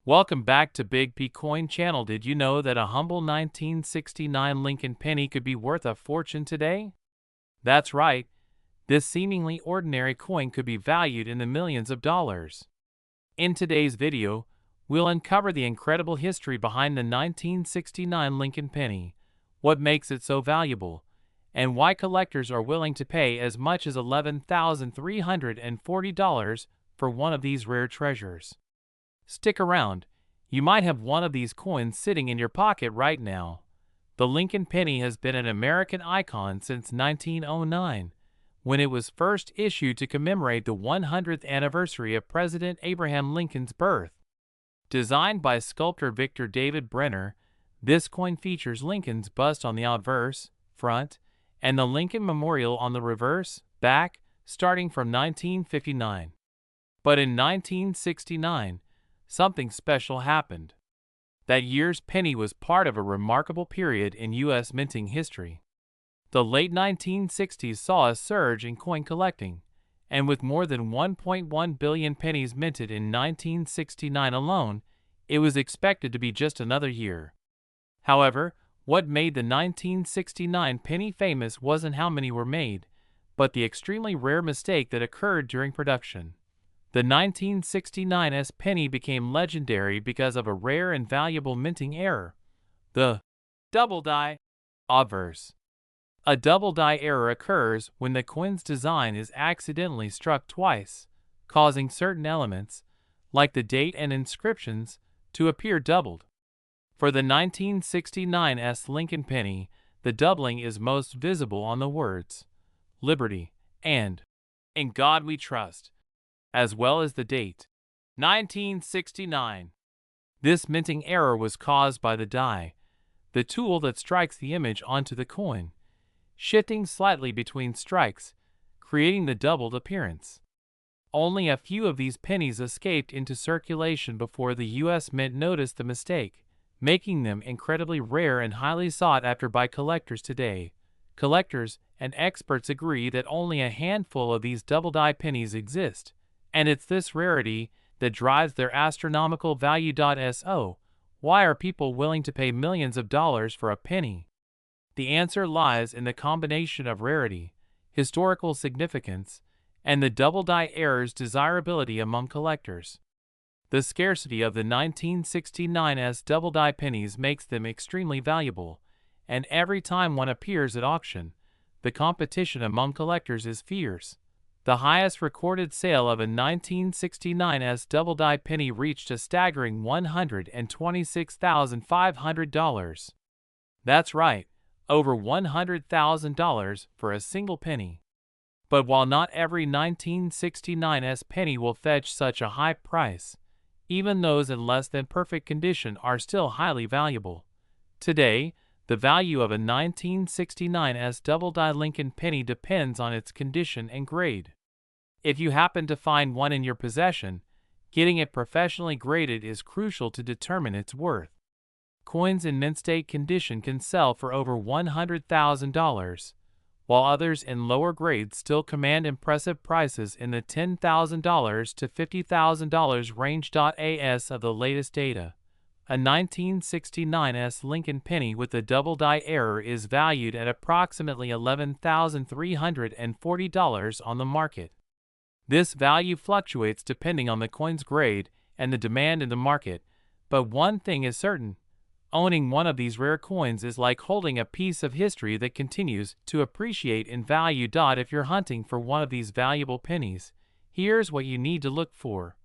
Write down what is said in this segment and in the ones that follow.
Welcome back to Big P Coin Channel. Did you know that a humble 1969 Lincoln penny could be worth a fortune today? That's right, this seemingly ordinary coin could be valued in the millions of dollars. In today's video, we'll uncover the incredible history behind the 1969 Lincoln penny, what makes it so valuable, and why collectors are willing to pay as much as $11,340 for one of these rare treasures. Stick around, you might have one of these coins sitting in your pocket right now. The Lincoln penny has been an American icon since 1909, when it was first issued to commemorate the 100th anniversary of President Abraham Lincoln's birth. Designed by sculptor Victor David Brenner, this coin features Lincoln's bust on the obverse, front, and the Lincoln Memorial on the reverse, back, starting from 1959. But in 1969, something special happened. That year's penny was part of a remarkable period in U.S. minting history. The late 1960s saw a surge in coin collecting, and with more than 1.1 billion pennies minted in 1969 alone, it was expected to be just another year. However, what made the 1969 penny famous wasn't how many were made, but the extremely rare mistake that occurred during production. The 1969 penny became legendary because of a rare and valuable minting error, the double die obverse. A double die error occurs when the coin's design is accidentally struck twice, causing certain elements, like the date and inscriptions, to appear doubled. For the 1969 Lincoln penny, the doubling is most visible on the words "Liberty" and "In God We Trust," as well as the date 1969. This minting error was caused by the die, the tool that strikes the image onto the coin, shifting slightly between strikes, creating the doubled appearance. Only a few of these pennies escaped into circulation before the U.S. Mint noticed the mistake, making them incredibly rare and highly sought after by collectors today. Collectors and experts agree that only a handful of these double die pennies exist, and it's this rarity that drives their astronomical value. So, why are people willing to pay millions of dollars for a penny? The answer lies in the combination of rarity, historical significance, and the double die error's desirability among collectors. The scarcity of the 1969 double die pennies makes them extremely valuable, and every time one appears at auction, the competition among collectors is fierce. The highest recorded sale of a 1969 double die penny reached a staggering $126,500. That's right, over $100,000 for a single penny. But while not every 1969 penny will fetch such a high price, even those in less than perfect condition are still highly valuable. Today, the value of a 1969 double die Lincoln penny depends on its condition and grade. If you happen to find one in your possession, getting it professionally graded is crucial to determine its worth. Coins in mint state condition can sell for over $100,000, while others in lower grades still command impressive prices in the $10,000 to $50,000 range. As of the latest data, a 1969 Lincoln penny with a double die error is valued at approximately $11,340 on the market. This value fluctuates depending on the coin's grade and the demand in the market, but one thing is certain: owning one of these rare coins is like holding a piece of history that continues to appreciate in value. If you're hunting for one of these valuable pennies, here's what you need to look for.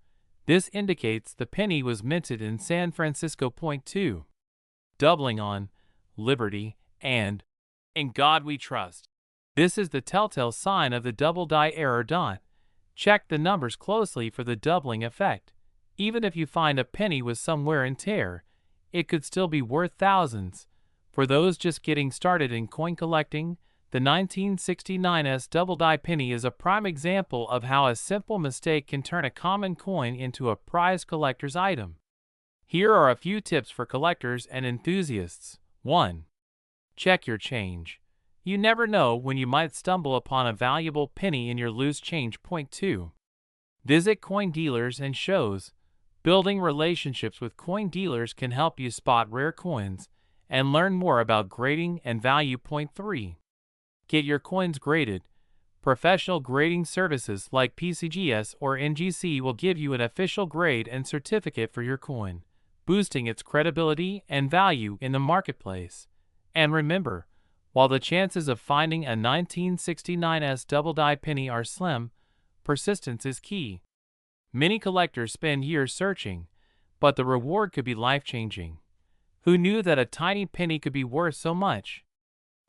This indicates the penny was minted in San Francisco. Point 2. Doubling on "Liberty" and "In God We Trust." This is the telltale sign of the double die error. Check the numbers closely for the doubling effect. Even if you find a penny with some wear and tear, it could still be worth thousands. For those just getting started in coin collecting, the 1969 double die penny is a prime example of how a simple mistake can turn a common coin into a prized collector's item. Here are a few tips for collectors and enthusiasts. 1. Check your change. You never know when you might stumble upon a valuable penny in your loose change. Point 2. Visit coin dealers and shows. Building relationships with coin dealers can help you spot rare coins and learn more about grading and value. Point 3. Get your coins graded. Professional grading services like PCGS or NGC will give you an official grade and certificate for your coin, boosting its credibility and value in the marketplace. And remember, while the chances of finding a 1969 double die penny are slim, persistence is key. Many collectors spend years searching, but the reward could be life-changing. Who knew that a tiny penny could be worth so much?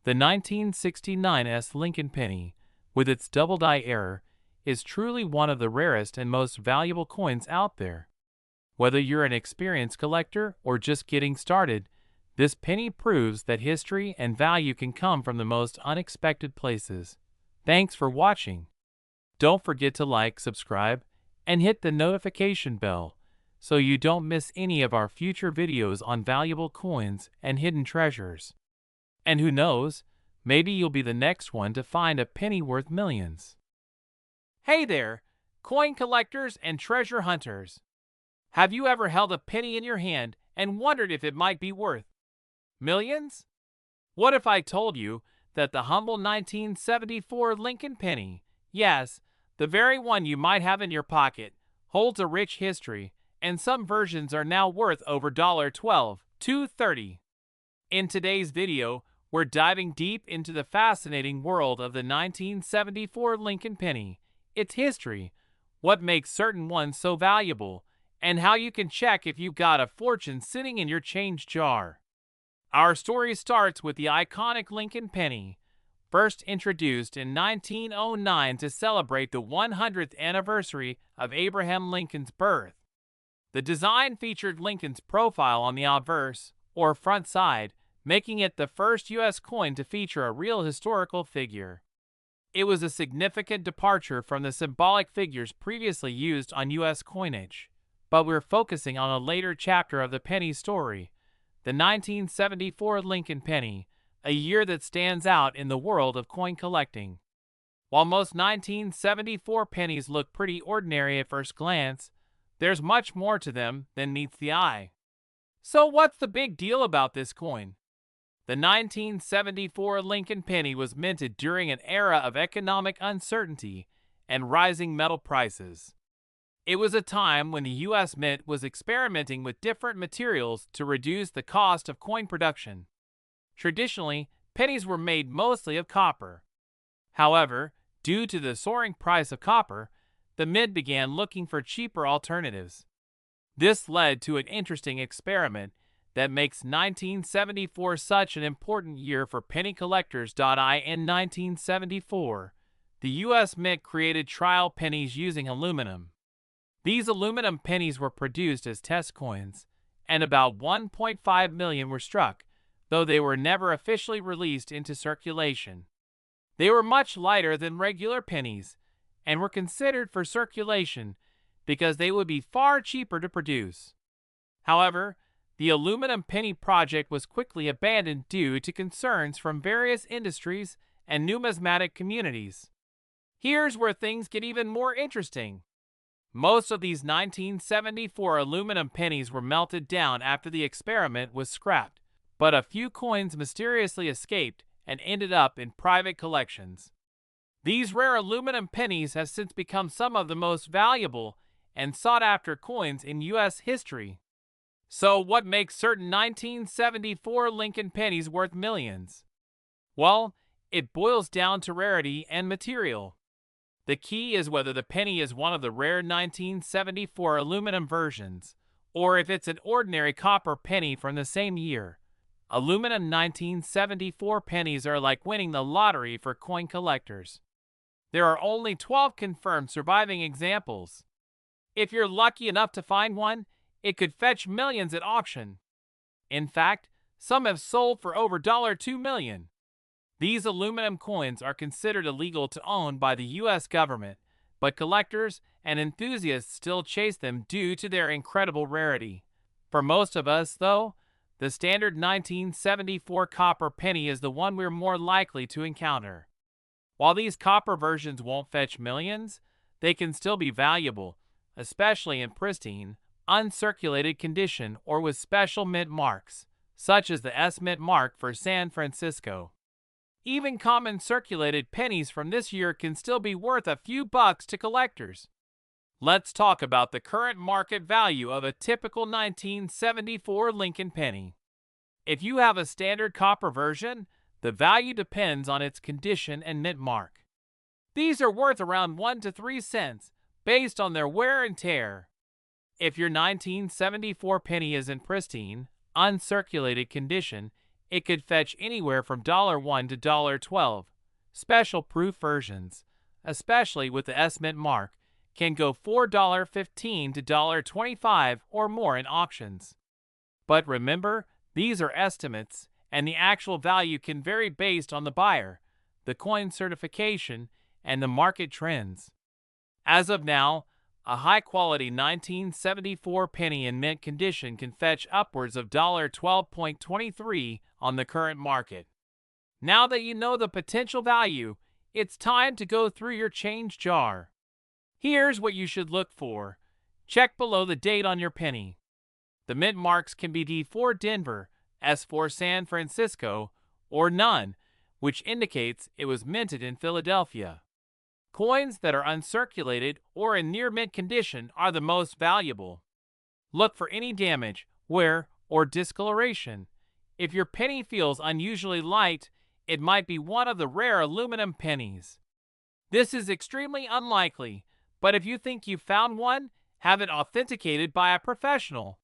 The 1969 Lincoln penny, with its double die error, is truly one of the rarest and most valuable coins out there. Whether you're an experienced collector or just getting started, this penny proves that history and value can come from the most unexpected places. Thanks for watching. Don't forget to like, subscribe, and hit the notification bell so you don't miss any of our future videos on valuable coins and hidden treasures. And who knows, maybe you'll be the next one to find a penny worth millions. Hey there, coin collectors and treasure hunters. Have you ever held a penny in your hand and wondered if it might be worth millions? What if I told you that the humble 1974 Lincoln penny, yes, the very one you might have in your pocket, holds a rich history, and some versions are now worth over $12 to $30. In today's video, we're diving deep into the fascinating world of the 1974 Lincoln penny, its history, what makes certain ones so valuable, and how you can check if you've got a fortune sitting in your change jar. Our story starts with the iconic Lincoln penny, first introduced in 1909 to celebrate the 100th anniversary of Abraham Lincoln's birth. The design featured Lincoln's profile on the obverse, or front side, making it the first U.S. coin to feature a real historical figure. It was a significant departure from the symbolic figures previously used on U.S. coinage, but we're focusing on a later chapter of the penny story, the 1974 Lincoln penny, a year that stands out in the world of coin collecting. While most 1974 pennies look pretty ordinary at first glance, there's much more to them than meets the eye. So what's the big deal about this coin? The 1974 Lincoln penny was minted during an era of economic uncertainty and rising metal prices. It was a time when the U.S. Mint was experimenting with different materials to reduce the cost of coin production. Traditionally, pennies were made mostly of copper. However, due to the soaring price of copper, the Mint began looking for cheaper alternatives. This led to an interesting experiment that makes 1974 such an important year for penny collectors. In 1974, the U.S. Mint created trial pennies using aluminum. These aluminum pennies were produced as test coins, and about 1.5 million were struck, though they were never officially released into circulation. They were much lighter than regular pennies, and were considered for circulation because they would be far cheaper to produce. However, the aluminum penny project was quickly abandoned due to concerns from various industries and numismatic communities. Here's where things get even more interesting. Most of these 1974 aluminum pennies were melted down after the experiment was scrapped, but a few coins mysteriously escaped and ended up in private collections. These rare aluminum pennies have since become some of the most valuable and sought-after coins in U.S. history. So what makes certain 1974 Lincoln pennies worth millions? Well, it boils down to rarity and material. The key is whether the penny is one of the rare 1974 aluminum versions, or if it's an ordinary copper penny from the same year. Aluminum 1974 pennies are like winning the lottery for coin collectors. There are only 12 confirmed surviving examples. If you're lucky enough to find one, it could fetch millions at auction. In fact, some have sold for over $2 million. These aluminum coins are considered illegal to own by the U.S. government, but collectors and enthusiasts still chase them due to their incredible rarity. For most of us, though, the standard 1974 copper penny is the one we're more likely to encounter. While these copper versions won't fetch millions, they can still be valuable, especially in pristine, uncirculated condition, or with special mint marks, such as the S mint mark for San Francisco. Even common circulated pennies from this year can still be worth a few bucks to collectors. Let's talk about the current market value of a typical 1974 Lincoln penny. If you have a standard copper version, the value depends on its condition and mint mark. These are worth around 1 to 3 cents based on their wear and tear. If your 1974 penny is in pristine, uncirculated condition, it could fetch anywhere from $1 to $12. Special proof versions, especially with the S mint mark, can go $4.15 to $25 or more in auctions. But remember, these are estimates, and the actual value can vary based on the buyer, the coin certification, and the market trends. As of now, a high-quality 1974 penny in mint condition can fetch upwards of $12.23 on the current market. Now that you know the potential value, it's time to go through your change jar. Here's what you should look for. Check below the date on your penny. The mint marks can be D for Denver, S for San Francisco, or none, which indicates it was minted in Philadelphia. Coins that are uncirculated or in near mint condition are the most valuable. Look for any damage, wear, or discoloration. If your penny feels unusually light, it might be one of the rare aluminum pennies. This is extremely unlikely, but if you think you've found one, have it authenticated by a professional.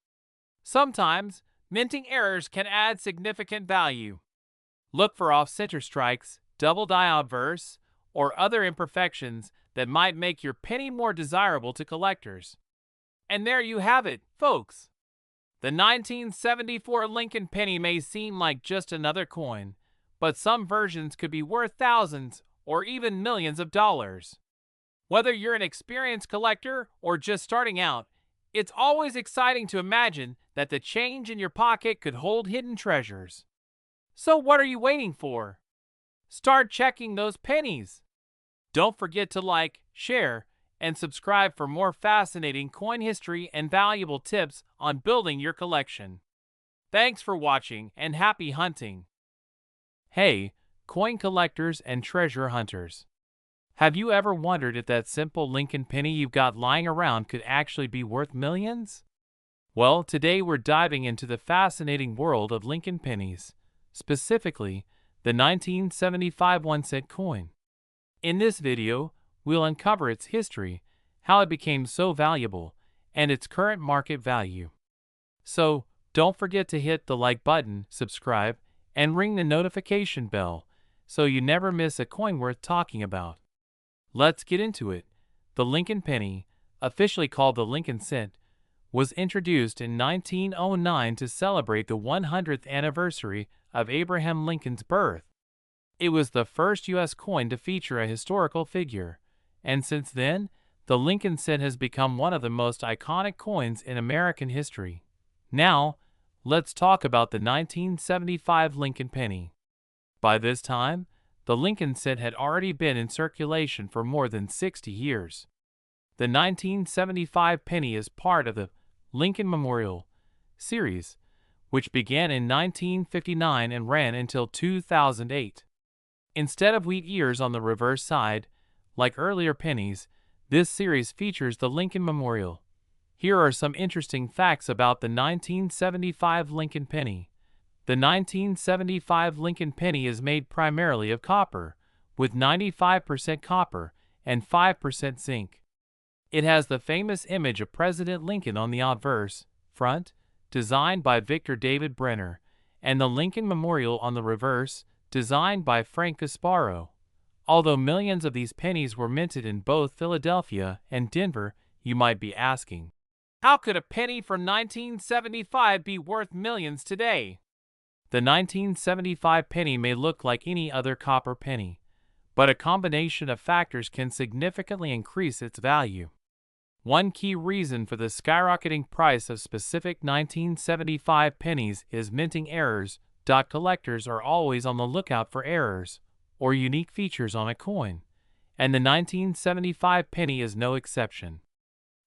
Sometimes, minting errors can add significant value. Look for off-center strikes, double die obverse, or other imperfections that might make your penny more desirable to collectors. And there you have it, folks. The 1974 Lincoln penny may seem like just another coin, but some versions could be worth thousands or even millions of dollars. Whether you're an experienced collector or just starting out, it's always exciting to imagine that the change in your pocket could hold hidden treasures. So what are you waiting for? Start checking those pennies. Don't forget to like, share, and subscribe for more fascinating coin history and valuable tips on building your collection. Thanks for watching and happy hunting. Hey, coin collectors and treasure hunters. Have you ever wondered if that simple Lincoln penny you've got lying around could actually be worth millions? Well, today we're diving into the fascinating world of Lincoln pennies, specifically the 1975 1-cent coin. In this video, we'll uncover its history, how it became so valuable, and its current market value. So, don't forget to hit the like button, subscribe, and ring the notification bell so you never miss a coin worth talking about. Let's get into it. The Lincoln penny, officially called the Lincoln cent, was introduced in 1909 to celebrate the 100th anniversary of Abraham Lincoln's birth. It was the first U.S. coin to feature a historical figure, and since then, the Lincoln cent has become one of the most iconic coins in American history. Now, let's talk about the 1975 Lincoln penny. By this time, the Lincoln cent had already been in circulation for more than 60 years. The 1975 penny is part of the Lincoln Memorial series, which began in 1959 and ran until 2008. Instead of wheat ears on the reverse side, like earlier pennies, this series features the Lincoln Memorial. Here are some interesting facts about the 1975 Lincoln penny. The 1975 Lincoln penny is made primarily of copper, with 95% copper and 5% zinc. It has the famous image of President Lincoln on the obverse front, designed by Victor David Brenner, and the Lincoln Memorial on the reverse, designed by Frank Gasparo. Although millions of these pennies were minted in both Philadelphia and Denver, you might be asking, how could a penny from 1975 be worth millions today? The 1975 penny may look like any other copper penny, but a combination of factors can significantly increase its value. One key reason for the skyrocketing price of specific 1975 pennies is minting errors. Collectors are always on the lookout for errors or unique features on a coin, and the 1975 penny is no exception.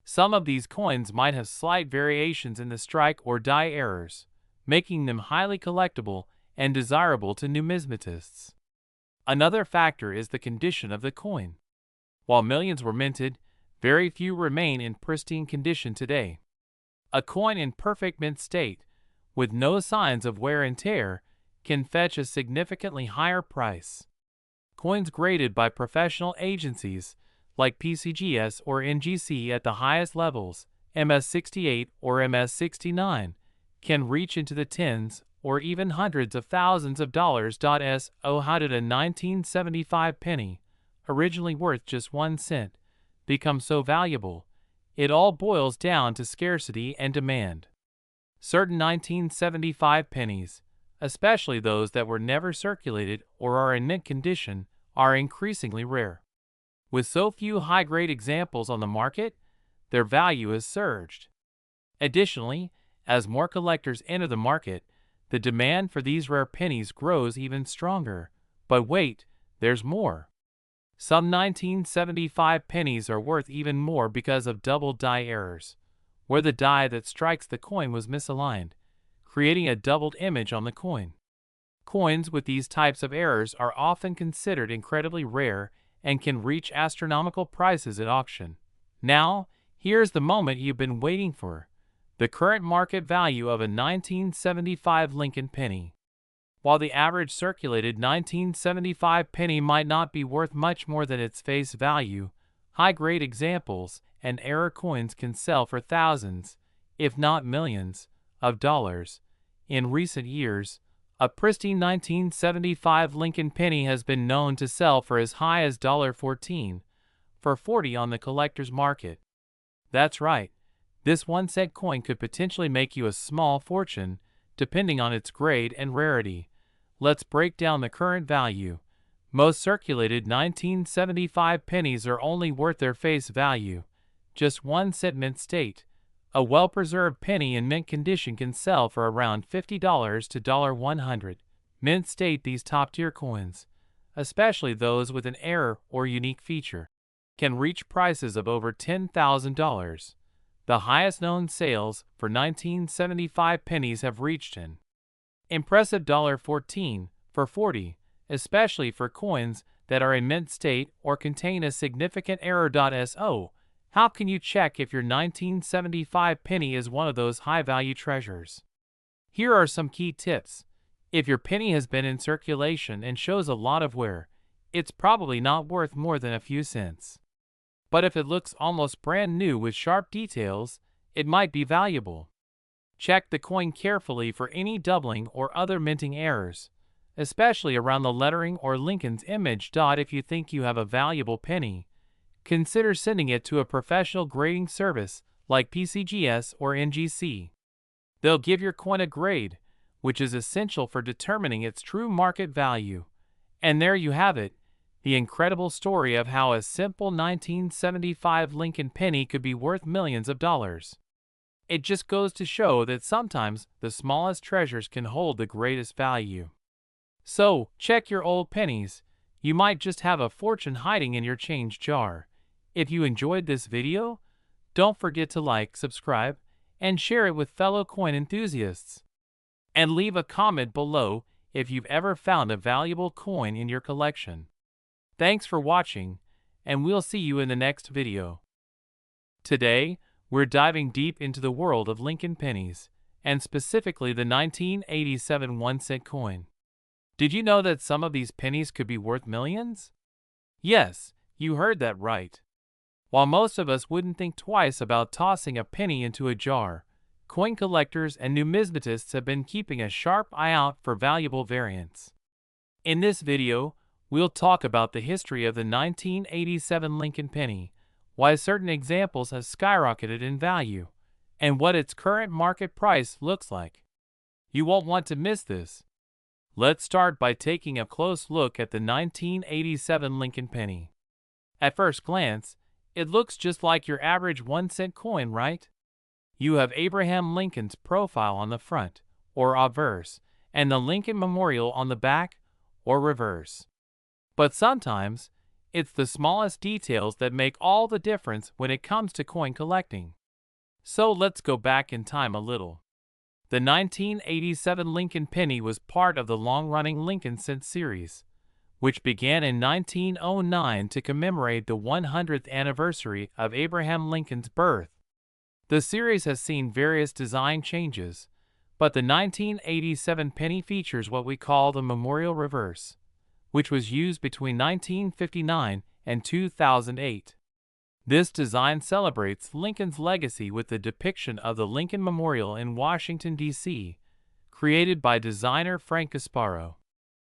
Some of these coins might have slight variations in the strike or die errors, making them highly collectible and desirable to numismatists. Another factor is the condition of the coin. While millions were minted, very few remain in pristine condition today. A coin in perfect mint state, with no signs of wear and tear, can fetch a significantly higher price. Coins graded by professional agencies like PCGS or NGC at the highest levels, MS68 or MS69, can reach into the tens or even hundreds of thousands of dollars. So how did a 1975 penny, originally worth just 1 cent, become so valuable? It all boils down to scarcity and demand. Certain 1975 pennies, especially those that were never circulated or are in mint condition, are increasingly rare. With so few high-grade examples on the market, their value has surged. Additionally, as more collectors enter the market, the demand for these rare pennies grows even stronger. But wait, there's more. Some 1975 pennies are worth even more because of double die errors, where the die that strikes the coin was misaligned, creating a doubled image on the coin. Coins with these types of errors are often considered incredibly rare and can reach astronomical prices at auction. Now, here's the moment you've been waiting for: the current market value of a 1975 Lincoln penny. While the average circulated 1975 penny might not be worth much more than its face value, high-grade examples and error coins can sell for thousands, if not millions, of dollars. In recent years, a pristine 1975 Lincoln penny has been known to sell for as high as $14 for $40 on the collector's market. That's right, this 1-cent coin could potentially make you a small fortune, depending on its grade and rarity. Let's break down the current value. Most circulated 1975 pennies are only worth their face value, just 1 cent mint state. A well-preserved penny in mint condition can sell for around $50 to $100. Mint state, these top-tier coins, especially those with an error or unique feature, can reach prices of over $10,000. The highest known sales for 1975 pennies have reached an impressive $14 for 40, especially for coins that are in mint state or contain a significant error. So, how can you check if your 1975 penny is one of those high-value treasures? Here are some key tips. If your penny has been in circulation and shows a lot of wear, it's probably not worth more than a few cents. But if it looks almost brand new with sharp details, it might be valuable. Check the coin carefully for any doubling or other minting errors, especially around the lettering or Lincoln's image. If you think you have a valuable penny, consider sending it to a professional grading service like PCGS or NGC. They'll give your coin a grade, which is essential for determining its true market value. And there you have it, the incredible story of how a simple 1975 Lincoln penny could be worth millions of dollars. It just goes to show that sometimes the smallest treasures can hold the greatest value. So, check your old pennies. You might just have a fortune hiding in your change jar. If you enjoyed this video, don't forget to like, subscribe, and share it with fellow coin enthusiasts. And leave a comment below if you've ever found a valuable coin in your collection. Thanks for watching, and we'll see you in the next video. Today, we're diving deep into the world of Lincoln pennies, and specifically the 1987 1-cent coin. Did you know that some of these pennies could be worth millions? Yes, you heard that right. While most of us wouldn't think twice about tossing a penny into a jar, coin collectors and numismatists have been keeping a sharp eye out for valuable variants. In this video, we'll talk about the history of the 1987 Lincoln penny, why certain examples have skyrocketed in value, and what its current market price looks like. You won't want to miss this. Let's start by taking a close look at the 1987 Lincoln penny. At first glance, it looks just like your average 1-cent coin, right? You have Abraham Lincoln's profile on the front, or obverse, and the Lincoln Memorial on the back, or reverse. But sometimes, It's the smallest details that make all the difference when it comes to coin collecting. So let's go back in time a little. The 1987 Lincoln penny was part of the long-running Lincoln cent series, which began in 1909 to commemorate the 100th anniversary of Abraham Lincoln's birth. The series has seen various design changes, but the 1987 penny features what we call the memorial reverse, which was used between 1959 and 2008. This design celebrates Lincoln's legacy with the depiction of the Lincoln Memorial in Washington, D.C., created by designer Frank Gasparo.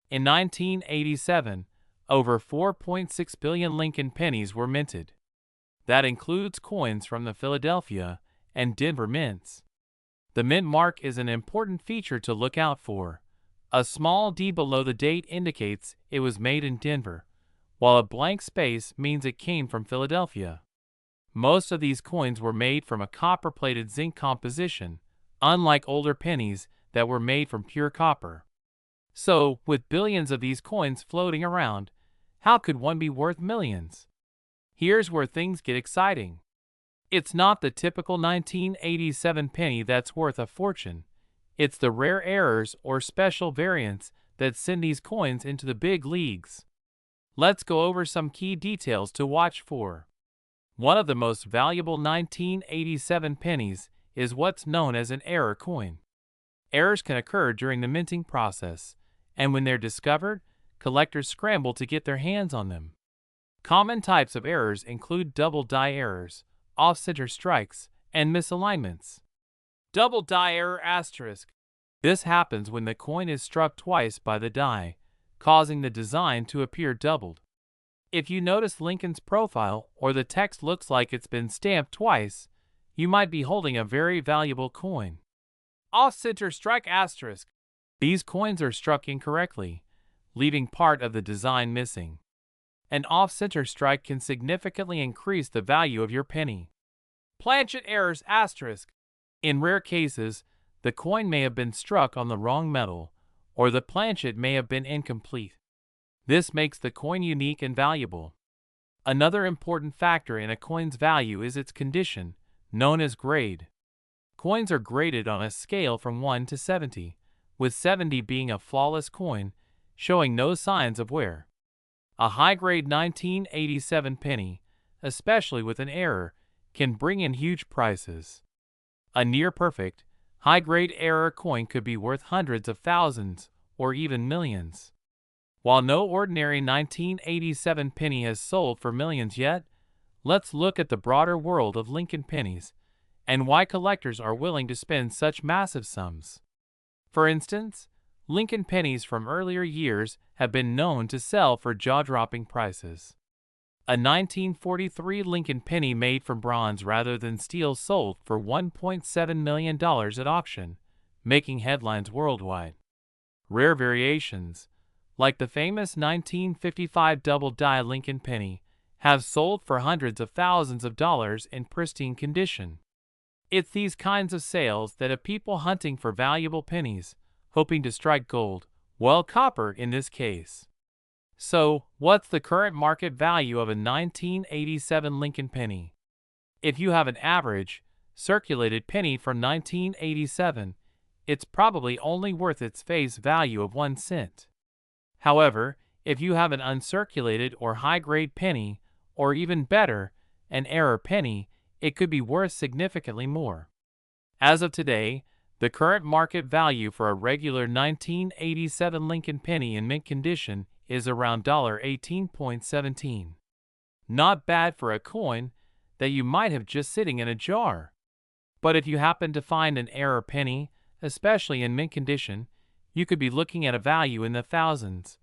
In 1987, over 4.6 billion Lincoln pennies were minted. That includes coins from the Philadelphia and Denver mints. The mint mark is an important feature to look out for. A small D below the date indicates it was made in Denver, while a blank space means it came from Philadelphia. Most of these coins were made from a copper-plated zinc composition, unlike older pennies that were made from pure copper. So, with billions of these coins floating around, how could one be worth millions? Here's where things get exciting. It's not the typical 1987 penny that's worth a fortune. It's the rare errors or special variants that send these coins into the big leagues. Let's go over some key details to watch for. One of the most valuable 1987 pennies is what's known as an error coin. Errors can occur during the minting process, and when they're discovered, collectors scramble to get their hands on them. Common types of errors include double die errors, off-center strikes, and misalignments. Double die error asterisk. This happens when the coin is struck twice by the die, causing the design to appear doubled. If you notice Lincoln's profile or the text looks like it's been stamped twice, you might be holding a very valuable coin. Off-center strike asterisk. These coins are struck incorrectly, leaving part of the design missing. An off-center strike can significantly increase the value of your penny. Planchet errors asterisk. In rare cases, the coin may have been struck on the wrong metal, or the planchet may have been incomplete. This makes the coin unique and valuable. Another important factor in a coin's value is its condition, known as grade. Coins are graded on a scale from 1 to 70, with 70 being a flawless coin, showing no signs of wear. A high-grade 1987 penny, especially with an error, can bring in huge prices. A near-perfect, high-grade error coin could be worth hundreds of thousands or even millions. While no ordinary 1987 penny has sold for millions yet, let's look at the broader world of Lincoln pennies and why collectors are willing to spend such massive sums. For instance, Lincoln pennies from earlier years have been known to sell for jaw-dropping prices. A 1943 Lincoln penny made from bronze rather than steel sold for $1.7 million at auction, making headlines worldwide. Rare variations, like the famous 1955 double-die Lincoln penny, have sold for hundreds of thousands of dollars in pristine condition. It's these kinds of sales that have people hunting for valuable pennies, hoping to strike gold, well, copper in this case. So, what's the current market value of a 1987 Lincoln penny? If you have an average, circulated penny from 1987, it's probably only worth its face value of 1 cent. However, if you have an uncirculated or high-grade penny, or even better, an error penny, it could be worth significantly more. As of today, the current market value for a regular 1987 Lincoln penny in mint condition is around $18.17. Not bad for a coin that you might have just sitting in a jar. But if you happen to find an error penny, especially in mint condition, you could be looking at a value in the thousands,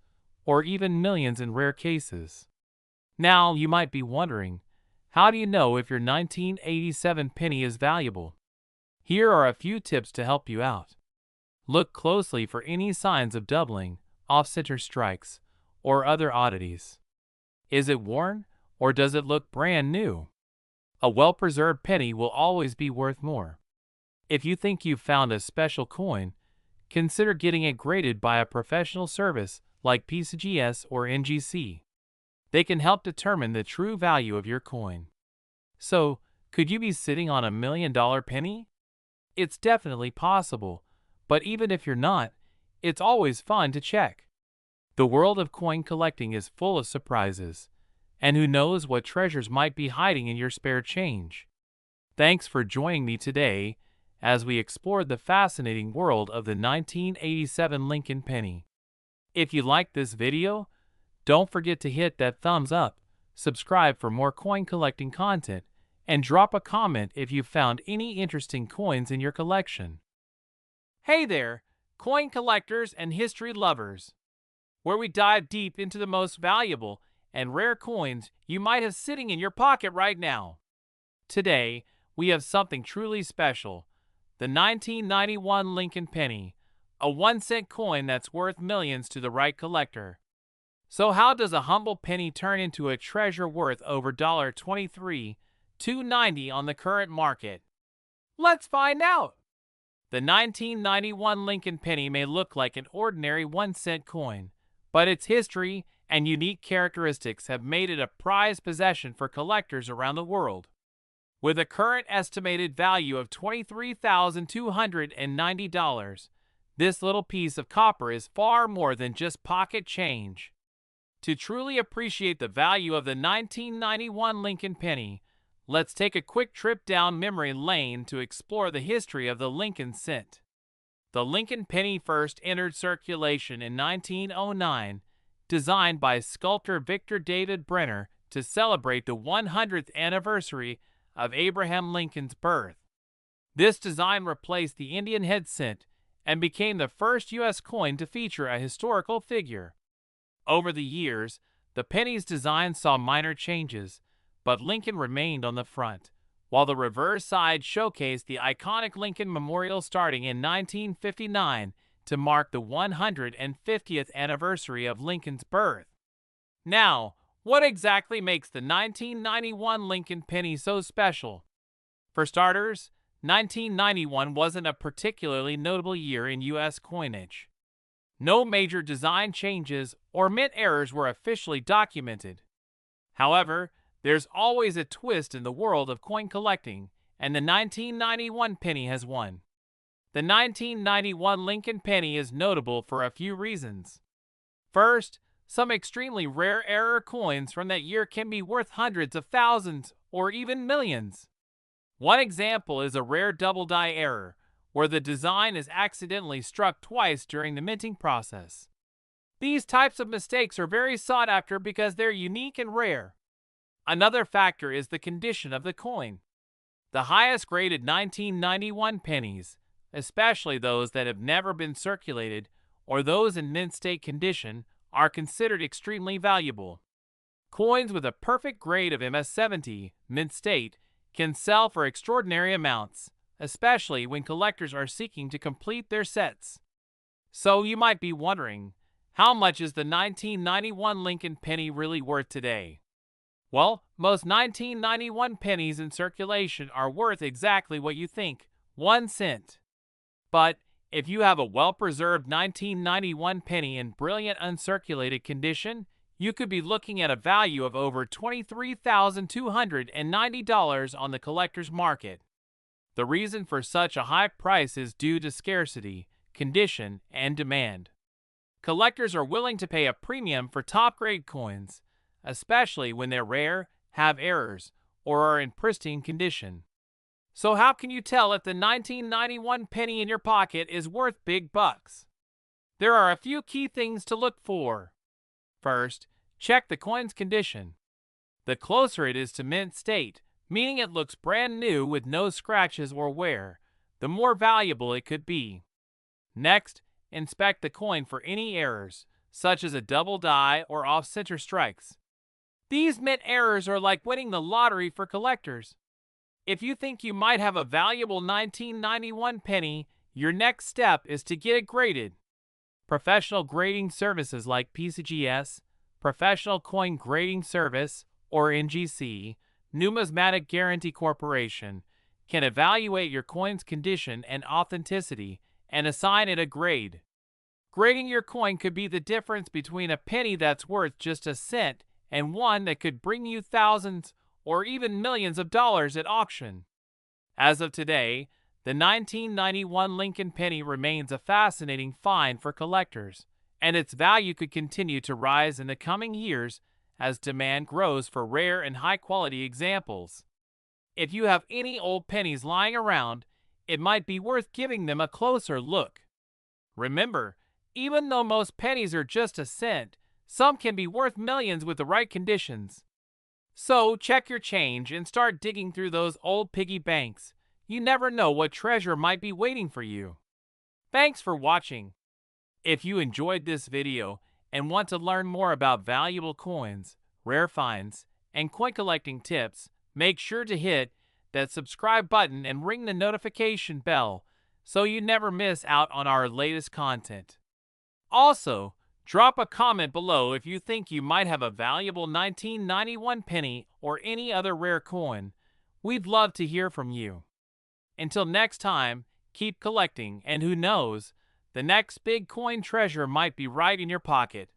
or even millions in rare cases. Now, you might be wondering, how do you know if your 1987 penny is valuable? Here are a few tips to help you out. Look closely for any signs of doubling, off-center strikes, or other oddities. Is it worn, or does it look brand new? A well-preserved penny will always be worth more. If you think you've found a special coin, consider getting it graded by a professional service like PCGS or NGC. They can help determine the true value of your coin. So, could you be sitting on $1 million penny? It's definitely possible, but even if you're not, it's always fun to check. The world of coin collecting is full of surprises, and who knows what treasures might be hiding in your spare change. Thanks for joining me today as we explored the fascinating world of the 1987 Lincoln penny. If you liked this video, don't forget to hit that thumbs up, subscribe for more coin collecting content, and drop a comment if you found any interesting coins in your collection. Hey there, coin collectors and history lovers, where we dive deep into the most valuable and rare coins you might have sitting in your pocket right now. Today, we have something truly special, the 1991 Lincoln penny, a 1-cent coin that's worth millions to the right collector. So how does a humble penny turn into a treasure worth over $23,290 on the current market? Let's find out! The 1991 Lincoln penny may look like an ordinary 1-cent coin, but its history and unique characteristics have made it a prized possession for collectors around the world. With a current estimated value of $23,290, this little piece of copper is far more than just pocket change. To truly appreciate the value of the 1991 Lincoln penny, let's take a quick trip down memory lane to explore the history of the Lincoln cent. The Lincoln penny first entered circulation in 1909, designed by sculptor Victor David Brenner to celebrate the 100th anniversary of Abraham Lincoln's birth. This design replaced the Indian head cent and became the first U.S. coin to feature a historical figure. Over the years, the penny's design saw minor changes, but Lincoln remained on the front, while the reverse side showcased the iconic Lincoln Memorial starting in 1959 to mark the 150th anniversary of Lincoln's birth. Now, what exactly makes the 1991 Lincoln penny so special? For starters, 1991 wasn't a particularly notable year in U.S. coinage. No major design changes or mint errors were officially documented. However, there's always a twist in the world of coin collecting, and the 1991 penny has one. The 1991 Lincoln penny is notable for a few reasons. First, some extremely rare error coins from that year can be worth hundreds of thousands or even millions. One example is a rare double die error, where the design is accidentally struck twice during the minting process. These types of mistakes are very sought after because they're unique and rare. Another factor is the condition of the coin. The highest graded 1991 pennies, especially those that have never been circulated or those in mint state condition, are considered extremely valuable. Coins with a perfect grade of MS-70, mint state, can sell for extraordinary amounts, especially when collectors are seeking to complete their sets. So you might be wondering, how much is the 1991 Lincoln penny really worth today? Well, most 1991 pennies in circulation are worth exactly what you think, 1 cent. But if you have a well-preserved 1991 penny in brilliant uncirculated condition, you could be looking at a value of over $23,290 on the collector's market. The reason for such a high price is due to scarcity, condition, and demand. Collectors are willing to pay a premium for top-grade coins, especially when they're rare, have errors, or are in pristine condition. So how can you tell if the 1991 penny in your pocket is worth big bucks? There are a few key things to look for. First, check the coin's condition. The closer it is to mint state, meaning it looks brand new with no scratches or wear, the more valuable it could be. Next, inspect the coin for any errors, such as a double die or off-center strikes. These mint errors are like winning the lottery for collectors. If you think you might have a valuable 1991 penny, your next step is to get it graded. Professional grading services like PCGS, Professional Coin Grading Service, or NGC, Numismatic Guarantee Corporation, can evaluate your coin's condition and authenticity and assign it a grade. Grading your coin could be the difference between a penny that's worth just a cent and one that could bring you thousands or even millions of dollars at auction. As of today, the 1991 Lincoln penny remains a fascinating find for collectors, and its value could continue to rise in the coming years as demand grows for rare and high-quality examples. If you have any old pennies lying around, it might be worth giving them a closer look. Remember, even though most pennies are just a cent, some can be worth millions with the right conditions. So check your change and start digging through those old piggy banks. You never know what treasure might be waiting for you. Thanks for watching. If you enjoyed this video and want to learn more about valuable coins, rare finds, and coin collecting tips, make sure to hit that subscribe button and ring the notification bell so you never miss out on our latest content. Also, drop a comment below if you think you might have a valuable 1991 penny or any other rare coin. We'd love to hear from you. Until next time, keep collecting, and who knows, the next big coin treasure might be right in your pocket.